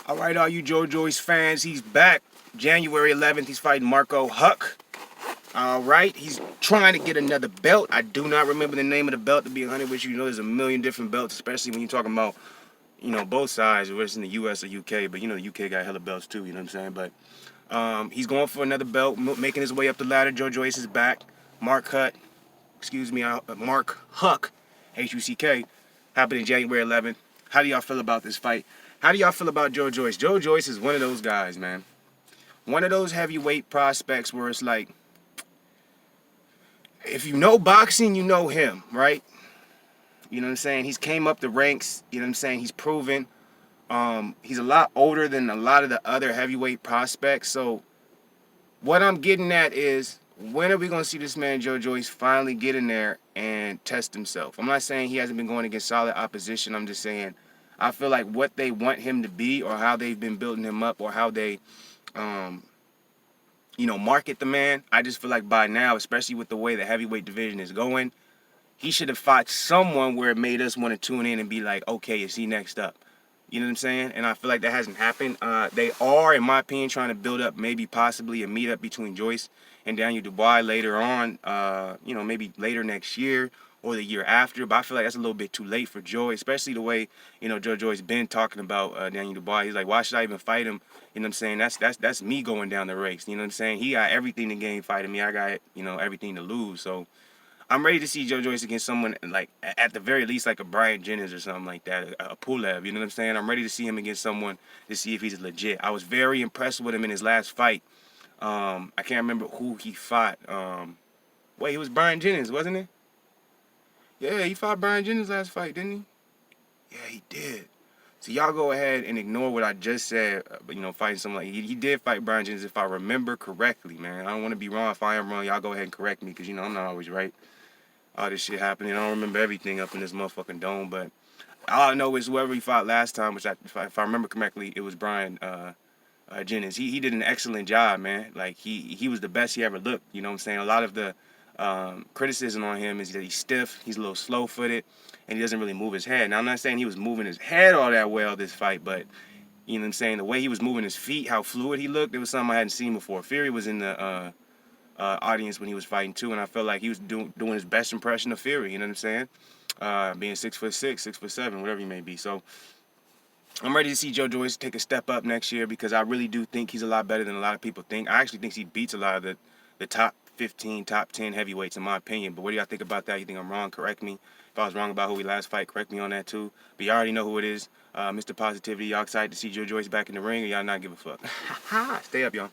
All right, all you Joyce fans, he's back. January 11th, he's fighting Huck. All right, he's trying to get another belt. I do not remember the name of the belt, to be honest with you. You know, there's a million different belts, especially when you're talking about, both sides, whether it's in the U.S. or U.K. But, the U.K. got hella belts, too, you know what I'm saying? But he's going for another belt, making his way up the ladder. Joyce is back. Mark Huck, Huck, happening January 11th. How do y'all feel about this fight? How do y'all feel about Joyce? Joyce is one of those guys, man. One of those heavyweight prospects where it's like, if you know boxing, you know him, right? You know what I'm saying? He's came up the ranks, you know what I'm saying? He's proven. He's a lot older than a lot of the other heavyweight prospects. So what I'm getting at is, when are we going to see this man Joyce finally get in there and test himself? I'm not saying he hasn't been going against solid opposition. I'm just saying I feel like what they want him to be, or how they've been building him up, or how they market the man. I just feel like by now, especially with the way the heavyweight division is going, he should have fought someone where it made us want to tune in and be like, okay, is he next up? You know what I'm saying? And I feel like that hasn't happened. They are, in my opinion, trying to build up maybe possibly a meetup between Joyce and Daniel Dubois later on, maybe later next year or the year after. But I feel like that's a little bit too late for Joyce, especially the way, Joyce been talking about Daniel Dubois. He's like, why should I even fight him? You know what I'm saying? That's me going down the race. You know what I'm saying? He got everything to gain fighting me. I got, everything to lose. So I'm ready to see Joyce against someone, like, at the very least, like a Brian Jennings or something like that, a Pulev, you know what I'm saying? I'm ready to see him against someone to see if he's legit. I was very impressed with him in his last fight. I can't remember who he fought. Wait, he was Brian Jennings, wasn't he? Yeah, he fought Brian Jennings last fight, didn't he? Yeah, he did. So y'all go ahead and ignore what I just said, fighting someone like he did fight Brian Jennings, if I remember correctly, man. I don't want to be wrong. If I am wrong, y'all go ahead and correct me, because, I'm not always right. All this shit happening. I don't remember everything up in this motherfucking dome, but all I know is whoever he fought last time, which if I remember correctly, it was Brian Jennings. He did an excellent job, man. Like, he was the best he ever looked. You know what I'm saying? A lot of the criticism on him is that he's stiff, he's a little slow-footed, and he doesn't really move his head. Now, I'm not saying he was moving his head all that well this fight, but, you know what I'm saying, the way he was moving his feet, how fluid he looked, it was something I hadn't seen before. Fury was in the audience when he was fighting too, and I felt like he was doing his best impression of Fury. You know what I'm saying? Being 6'6", 6'7", whatever he may be. So I'm ready to see Joyce take a step up next year, because I really do think he's a lot better than a lot of people think. I actually think he beats a lot of the top 15, top 10 heavyweights, in my opinion. But what do y'all think about that? You think I'm wrong? Correct me. If I was wrong about who we last fight, correct me on that too. But y'all already know who it is. Mr. Positivity. Y'all excited to see Joyce back in the ring, or y'all not give a fuck? Stay up, y'all.